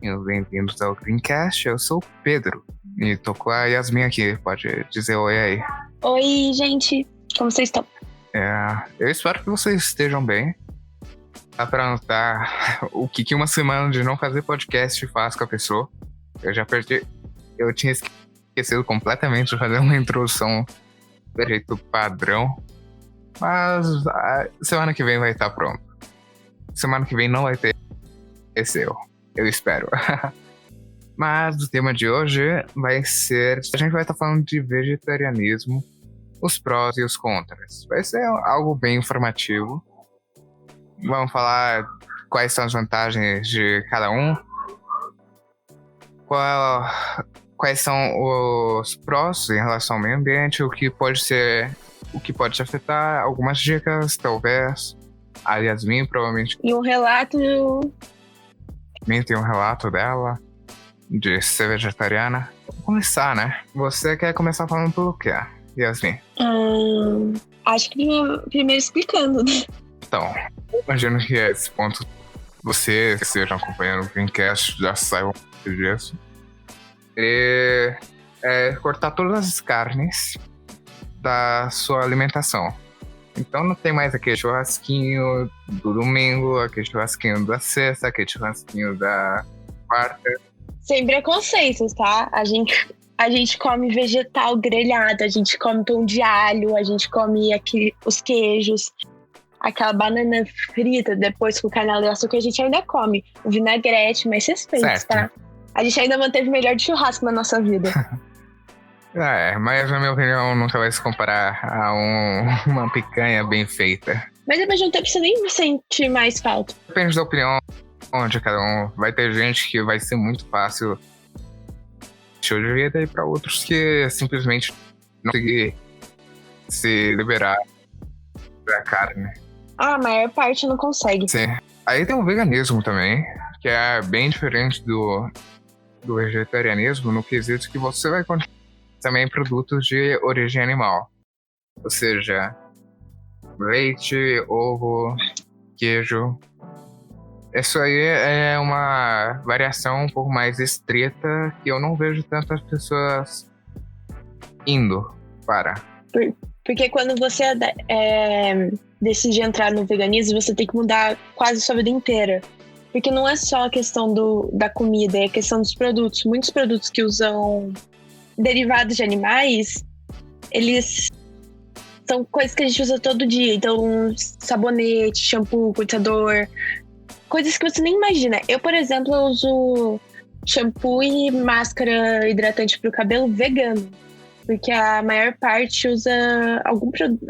Bem-vindos ao Greencast, eu sou o Pedro e tô com a Yasmin aqui, pode dizer oi aí. Oi, gente, como vocês estão? Eu espero que vocês estejam bem. Dá pra notar o que uma semana de não fazer podcast faz com a pessoa. Eu tinha esquecido completamente de fazer uma introdução do jeito padrão, mas a semana que vem vai estar pronto. Semana que vem não vai ter esse erro. Eu espero. Mas o tema de hoje vai ser... A gente vai estar falando de vegetarianismo, os prós e os contras. Vai ser algo bem informativo. Vamos falar quais são as vantagens de cada um. Quais são os prós em relação ao meio ambiente, o que pode te afetar, algumas dicas, talvez. A Yasmin provavelmente... E um relato... Também tem um relato dela de ser vegetariana. Vamos começar, né? Você quer começar falando pelo quê, Yasmin? Acho que primeiro explicando, né? Então, imagino que a esse ponto você que esteja acompanhando o Greencast já saiba disso. E cortar todas as carnes da sua alimentação. Então não tem mais aquele churrasquinho do domingo, aquele churrasquinho da sexta, aquele churrasquinho da quarta. Sem preconceitos, tá? A gente come vegetal grelhado, a gente come pão de alho, a gente come os queijos, aquela banana frita depois com canela e açúcar, a gente ainda come. O vinagrete, mais respeito, tá? A gente ainda manteve o melhor de churrasco na nossa vida. Mas na minha opinião nunca vai se comparar a uma picanha bem feita. Mas depois de um tempo você nem sente mais falta. Depende da opinião de cada um. Vai ter gente que vai ser muito fácil show de vida e para outros que simplesmente não conseguir se liberar da carne. A maior parte não consegue. Sim. Aí tem o veganismo também, que é bem diferente do vegetarianismo no quesito que você vai continuar também produtos de origem animal. Ou seja, leite, ovo, queijo. Isso aí é uma variação um pouco mais estrita que eu não vejo tantas pessoas indo para. Porque quando você decide entrar no veganismo, você tem que mudar quase a sua vida inteira. Porque não é só a questão da comida, é a questão dos produtos. Muitos produtos que usam derivados de animais, eles são coisas que a gente usa todo dia. Então, sabonete, shampoo, cortador, coisas que você nem imagina. Eu, por exemplo, uso shampoo e máscara hidratante para o cabelo vegano, porque a maior parte usa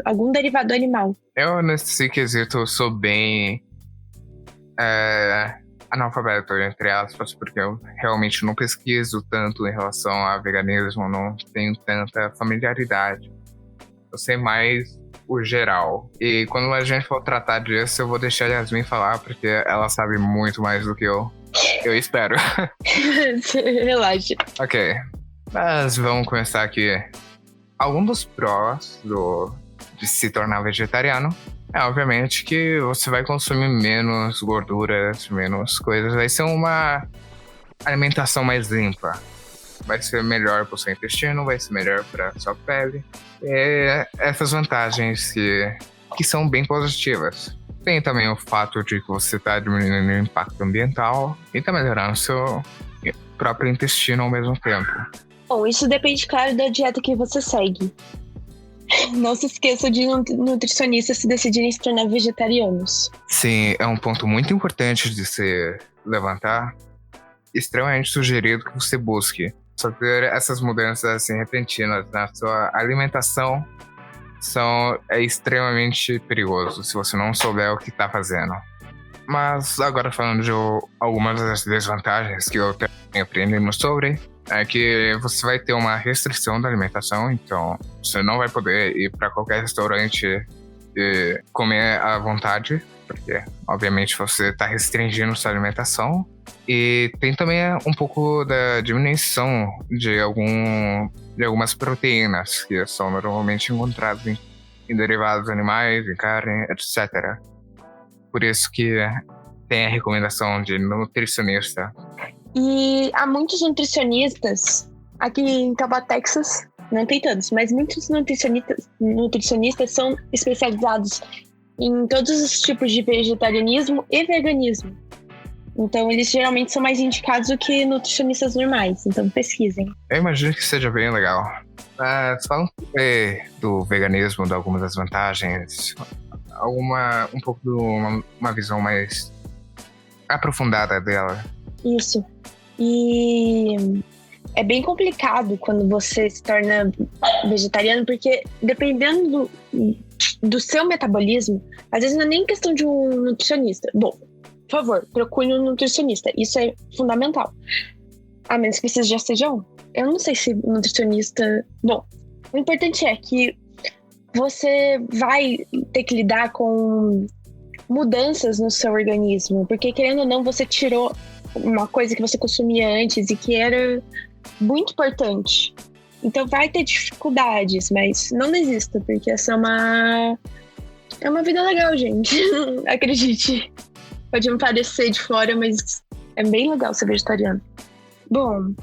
algum derivado animal. Eu, nesse quesito, sou bem analfabeto, entre aspas, porque eu realmente não pesquiso tanto em relação a veganismo, não tenho tanta familiaridade. Eu sei mais o geral. E quando a gente for tratar disso, eu vou deixar a Yasmin falar, porque ela sabe muito mais do que eu. Eu espero. Relaxa. Ok. Mas vamos começar aqui. Algum dos prós de se tornar vegetariano é, obviamente, que você vai consumir menos gorduras, menos coisas. Vai ser uma alimentação mais limpa. Vai ser melhor para o seu intestino, vai ser melhor para a sua pele. E essas vantagens que são bem positivas. Tem também o fato de que você está diminuindo o impacto ambiental e está melhorando o seu próprio intestino ao mesmo tempo. Bom, isso depende, claro, da dieta que você segue. Não se esqueça de nutricionistas se decidirem se tornar vegetarianos. Sim, é um ponto muito importante de se levantar. Extremamente sugerido que você busque fazer essas mudanças assim, repentinas na sua alimentação. É extremamente perigoso se você não souber o que está fazendo. Mas agora falando de algumas das desvantagens que eu tenho aprendido sobre, é que você vai ter uma restrição da alimentação, então você não vai poder ir para qualquer restaurante e comer à vontade, porque obviamente você está restringindo sua alimentação. E tem também um pouco da diminuição de algumas proteínas que são normalmente encontradas em derivados animais, em carne, etc. Por isso que tem a recomendação de nutricionista E há muitos nutricionistas, aqui em Taubaté, Texas, não tem tantos, mas muitos nutricionistas são especializados em todos os tipos de vegetarianismo e veganismo. Então, eles geralmente são mais indicados do que nutricionistas normais. Então, pesquisem. Eu imagino que seja bem legal. Fala um pouco do veganismo, de algumas das vantagens, um pouco de uma visão mais aprofundada dela. Isso. E é bem complicado quando você se torna vegetariano, porque dependendo do seu metabolismo, às vezes não é nem questão de um nutricionista. Bom, por favor, procure um nutricionista. Isso é fundamental. A menos que vocês já sejam. Eu não sei se nutricionista... Bom, o importante é que você vai ter que lidar com mudanças no seu organismo. Porque, querendo ou não, você tirou uma coisa que você consumia antes e que era muito importante. Então vai ter dificuldades, mas não desista, porque essa é uma vida legal, gente. Acredite. Pode me parecer de fora, mas é bem legal ser vegetariano. Bom,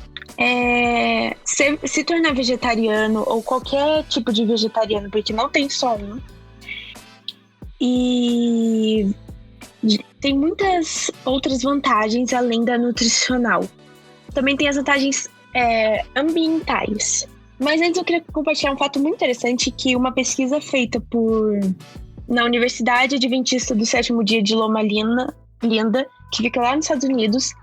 se tornar vegetariano ou qualquer tipo de vegetariano, porque não tem só um, e tem muitas outras vantagens além da nutricional. Também tem as vantagens ambientais. Mas antes eu queria compartilhar um fato muito interessante, que uma pesquisa feita na Universidade Adventista do Sétimo Dia de Loma Linda, que fica lá nos Estados Unidos,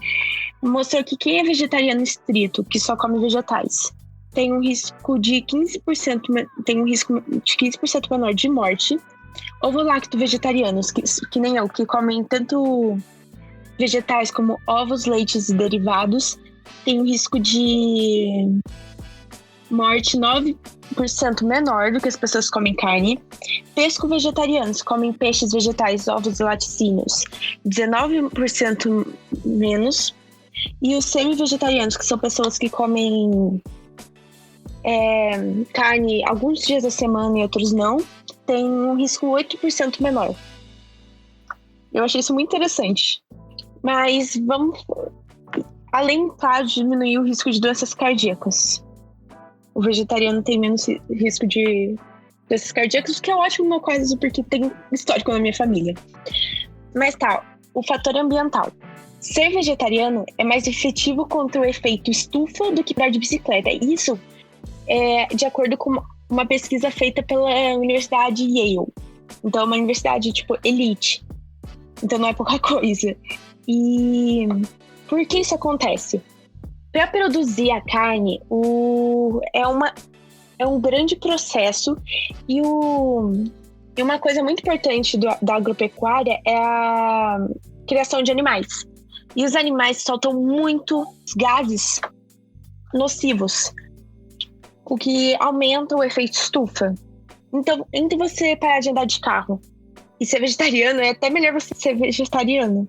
mostrou que quem é vegetariano estrito, que só come vegetais, tem um risco de 15% menor de morte. Ovo-lacto-vegetarianos, que nem eu, que comem tanto vegetais como ovos, leites e derivados, tem um risco de morte 9% menor do que as pessoas que comem carne. Pesco-vegetarianos, comem peixes, vegetais, ovos e laticínios, 19% menos. E os semi-vegetarianos, que são pessoas que comem carne alguns dias da semana e outros não, tem um risco 8% menor. Eu achei isso muito interessante. Mas além, claro, de diminuir o risco de doenças cardíacas. O vegetariano tem menos risco de doenças cardíacas, o que é ótimo no meu caso, porque tem histórico na minha família. Mas o fator ambiental. Ser vegetariano é mais efetivo contra o efeito estufa do que andar de bicicleta. Isso é de acordo com uma pesquisa feita pela Universidade Yale. Então, é uma universidade, elite. Então, não é pouca coisa. E por que isso acontece? Para produzir a carne, é um grande processo. E uma coisa muito importante da agropecuária é a criação de animais. E os animais soltam muitos gases nocivos, o que aumenta o efeito estufa. Então, entre você parar de andar de carro e ser vegetariano, é até melhor você ser vegetariano.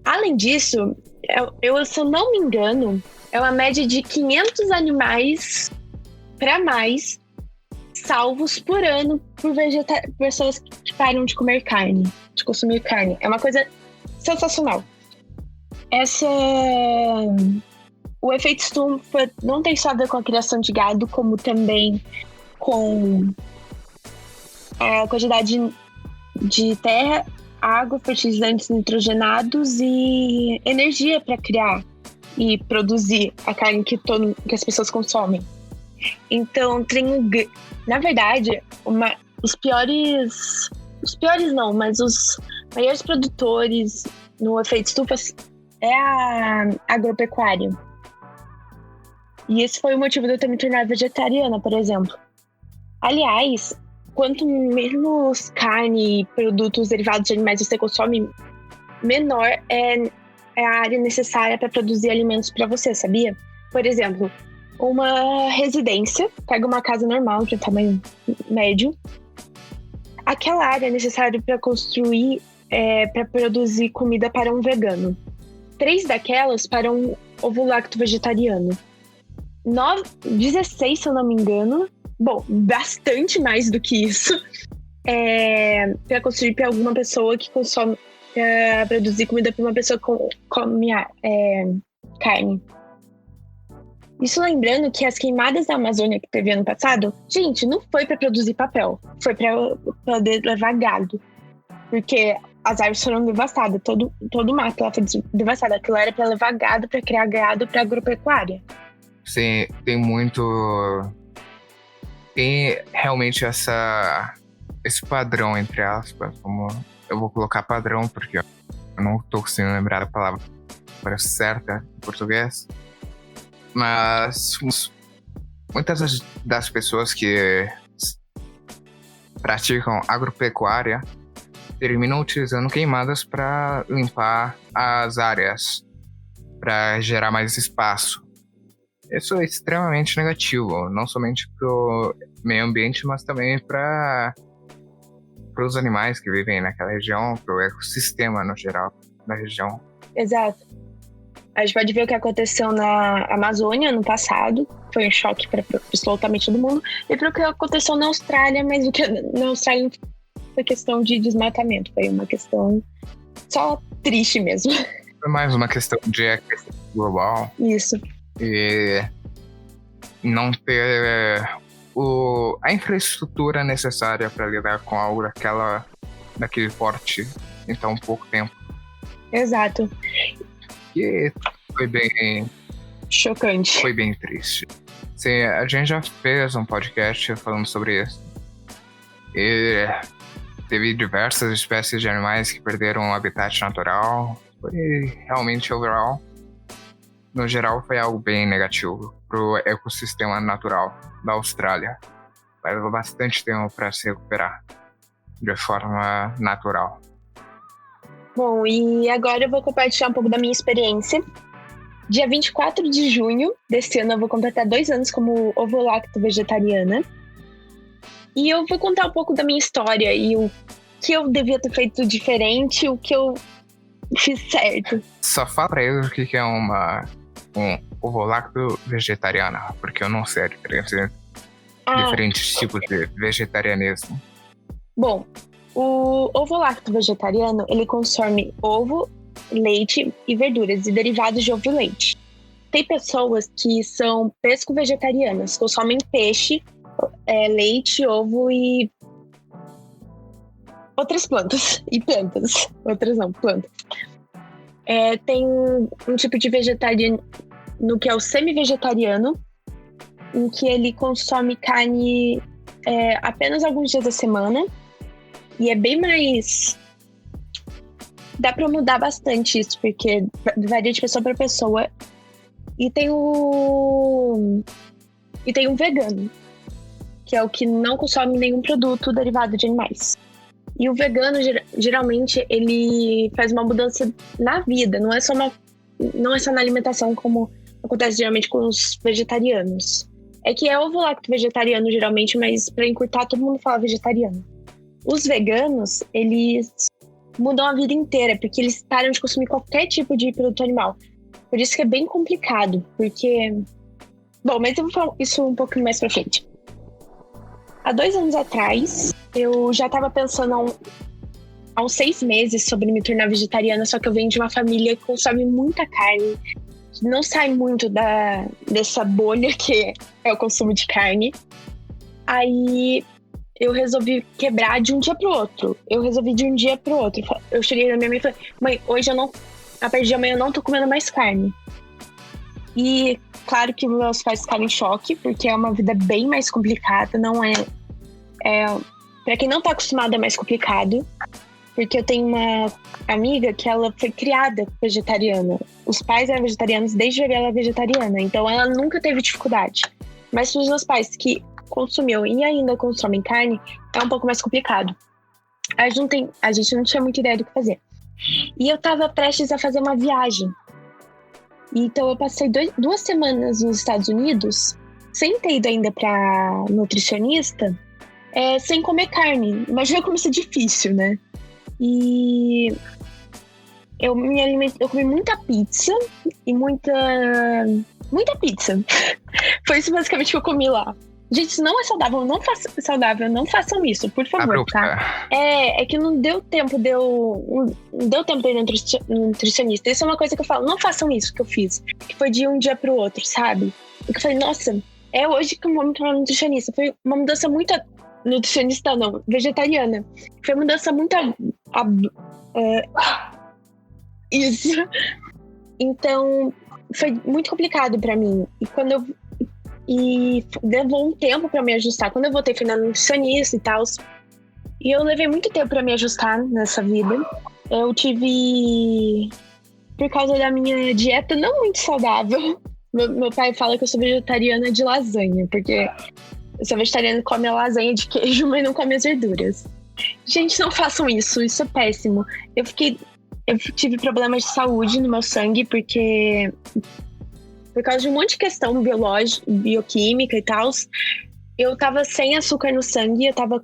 Além disso, se eu não me engano, é uma média de 500 animais para mais salvos por ano por pessoas que param de comer carne, de consumir carne. É uma coisa sensacional. O efeito estufa não tem só a ver com a criação de gado, como também com a quantidade de terra, água, fertilizantes nitrogenados e energia para criar e produzir a carne que as pessoas consomem. Então, na verdade, os maiores produtores no efeito estufa é a agropecuária. E esse foi o motivo de eu ter me tornado vegetariana, por exemplo. Aliás, quanto menos carne e produtos derivados de animais você consome, menor é a área necessária para produzir alimentos para você, sabia? Por exemplo, uma residência, pega uma casa normal de tamanho médio, aquela área é necessária para construir, para produzir comida para um vegano. 3 daquelas para um ovo-lacto vegetariano. 16, se eu não me engano. Bom, bastante mais do que isso. Para construir para alguma pessoa que consome, para produzir comida para uma pessoa que come carne. Isso lembrando que as queimadas da Amazônia que teve ano passado, gente, não foi para produzir papel, foi para poder levar gado. Porque as árvores foram devastadas, todo o mato lá foi devastado. Aquilo era para levar gado, para criar gado para agropecuária. Sim, tem realmente esse padrão, entre aspas, como eu vou colocar padrão, porque eu não tô conseguindo lembrar a palavra certa em português. Mas muitas das pessoas que praticam agropecuária terminam utilizando queimadas para limpar as áreas, para gerar mais espaço. Isso é extremamente negativo, não somente para o meio ambiente, mas também para os animais que vivem naquela região, para o ecossistema no geral da região. Exato. A gente pode ver o que aconteceu na Amazônia no passado, foi um choque para absolutamente todo mundo, e para o que aconteceu na Austrália, mas o que na Austrália não foi questão de desmatamento, foi uma questão só triste mesmo. Foi mais uma questão de aquecimento global. Isso. E não ter a infraestrutura necessária para lidar com algo daquele porte em tão pouco tempo. Exato. E foi bem chocante. Foi bem triste. Sim, a gente já fez um podcast falando sobre isso. E teve diversas espécies de animais que perderam o habitat natural. Foi realmente overall. No geral, foi algo bem negativo pro ecossistema natural da Austrália. Levou bastante tempo para se recuperar de forma natural. Bom, e agora eu vou compartilhar um pouco da minha experiência. Dia 24 de junho desse ano eu vou completar 2 anos como ovo-lacto vegetariana. E eu vou contar um pouco da minha história e o que eu devia ter feito diferente, o que eu fiz certo. Só fala pra eles o que é um ovo-lacto vegetariana, porque eu não sei a diferença entre diferentes tipos de vegetarianismo. Bom, o ovo-lacto vegetariano, ele consome ovo, leite e verduras e derivados de ovo e leite. Tem pessoas que são pesco-vegetarianas, consomem peixe, leite, ovo e outras plantas. E plantas. Outras não, plantas. Tem um tipo de vegetariano que é o semi-vegetariano, em que ele consome carne apenas alguns dias da semana. E é bem mais... Dá pra mudar bastante isso, porque varia de pessoa pra pessoa. E tem um vegano, que é o que não consome nenhum produto derivado de animais. E o vegano, geralmente, ele faz uma mudança na vida, não é só na alimentação, como acontece geralmente com os vegetarianos. É que é ovo-lacto vegetariano, geralmente, mas pra encurtar, todo mundo fala vegetariano. Os veganos, eles mudam a vida inteira, porque eles param de consumir qualquer tipo de produto animal. Por isso que é bem complicado, porque... Bom, mas eu vou falar isso um pouquinho mais pra frente. Há 2 anos atrás, eu já tava pensando há uns 6 meses sobre me tornar vegetariana, só que eu venho de uma família que consome muita carne, que não sai muito dessa bolha que é o consumo de carne. Aí eu resolvi quebrar de um dia pro outro. Eu cheguei na minha mãe e falei: mãe, hoje a partir de amanhã eu não tô comendo mais carne. E claro que meus pais ficaram em choque, porque é uma vida bem mais complicada, não é... Pra quem não tá acostumado é mais complicado, porque eu tenho uma amiga que ela foi criada vegetariana. Os pais eram vegetarianos desde que ela era vegetariana, então ela nunca teve dificuldade. Mas para os meus pais que consumiam e ainda consomem carne, é um pouco mais complicado. A gente não tinha muita ideia do que fazer. E eu tava prestes a fazer uma viagem. Então eu passei 2 semanas nos Estados Unidos, sem ter ido ainda pra nutricionista, sem comer carne. Imagina como isso é difícil, né? E eu comi muita pizza e muita pizza. Foi isso basicamente que eu comi lá. Gente, isso não é saudável, não façam isso, por favor, tá? É que não deu tempo de eu ir no nutricionista. Isso é uma coisa que eu falo, não façam isso que eu fiz. Que foi de um dia pro outro, sabe? Porque eu falei, nossa, é hoje que eu vou me tornar nutricionista. Foi uma mudança muito... Nutricionista não, vegetariana. Foi uma mudança muito... Isso. Então, foi muito complicado pra mim. E levou um tempo pra me ajustar. Quando eu voltei, fui na nutricionista e tal. E eu levei muito tempo pra me ajustar nessa vida. Eu tive... Por causa da minha dieta não muito saudável. Meu pai fala que eu sou vegetariana de lasanha. Porque eu sou vegetariana e come a lasanha de queijo, mas não come as verduras. Gente, não façam isso. Isso é péssimo. Eu tive problemas de saúde no meu sangue, porque... Por causa de um monte de questão biológica, bioquímica e tal, eu tava sem açúcar no sangue, eu tava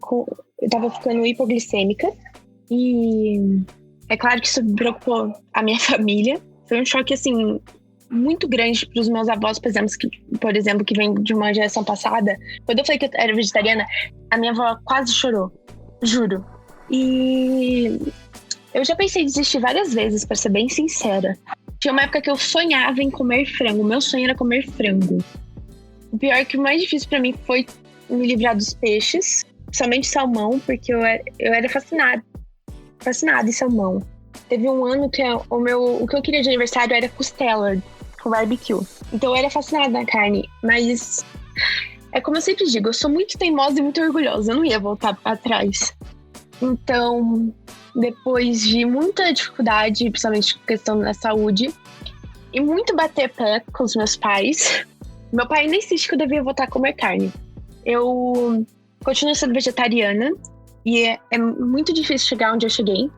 ficando hipoglicêmica. E é claro que isso preocupou a minha família. Foi um choque, assim, muito grande pros meus avós, por exemplo, que vem de uma geração passada. Quando eu falei que eu era vegetariana, a minha avó quase chorou, juro. E eu já pensei em desistir várias vezes, pra ser bem sincera. Tinha uma época que eu sonhava em comer frango. Meu sonho era comer frango. O pior é que o mais difícil pra mim foi me livrar dos peixes. Somente salmão, porque eu era fascinada em salmão. Teve um ano que o que eu queria de aniversário era costela com barbecue. Então eu era fascinada na carne. Mas é como eu sempre digo, eu sou muito teimosa e muito orgulhosa. Eu não ia voltar atrás. Então... Depois de muita dificuldade, principalmente questão da saúde, e muito bater pé com os meus pais, meu pai nem insiste que eu devia voltar a comer carne. Eu continuo sendo vegetariana e é muito difícil chegar onde eu cheguei.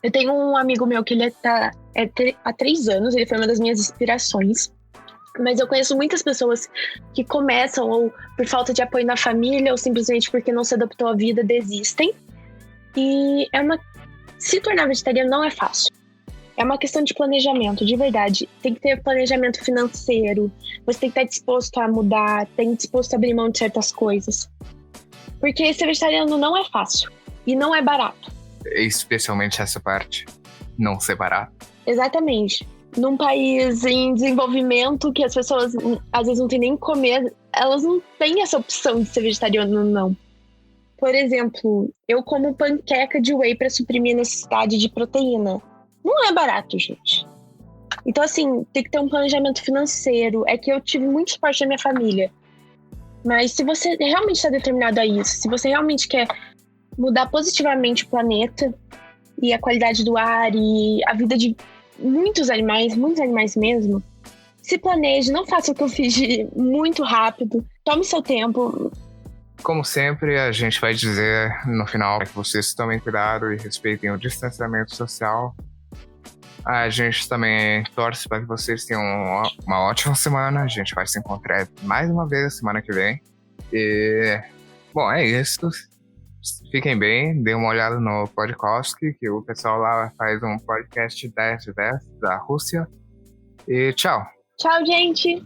Eu tenho um amigo meu que ele há 3 anos, ele foi uma das minhas inspirações. Mas eu conheço muitas pessoas que começam ou por falta de apoio na família ou simplesmente porque não se adaptou à vida, desistem. E se tornar vegetariano não é fácil. É uma questão de planejamento, de verdade. Tem que ter planejamento financeiro. Você tem que estar disposto a mudar, tem que estar disposto a abrir mão de certas coisas. Porque ser vegetariano não é fácil. E não é barato. Especialmente essa parte. Não ser barato. Exatamente. Num país em desenvolvimento que as pessoas às vezes não têm nem comer, elas não têm essa opção de ser vegetariano, não. Por exemplo, eu como panqueca de whey para suprimir a necessidade de proteína. Não é barato, gente. Então, assim, tem que ter um planejamento financeiro. É que eu tive muito suporte da minha família. Mas se você realmente está determinado a isso, se você realmente quer mudar positivamente o planeta e a qualidade do ar e a vida de muitos animais mesmo, se planeje, não faça o que eu fiz muito rápido. Tome seu tempo. Como sempre, a gente vai dizer no final que vocês tomem cuidado e respeitem o distanciamento social. A gente também torce para que vocês tenham uma ótima semana. A gente vai se encontrar mais uma vez semana que vem. E, bom, é isso. Fiquem bem, dêem uma olhada no podcast, que o pessoal lá faz um podcast 10 de 10 da Rússia. E tchau. Tchau, gente.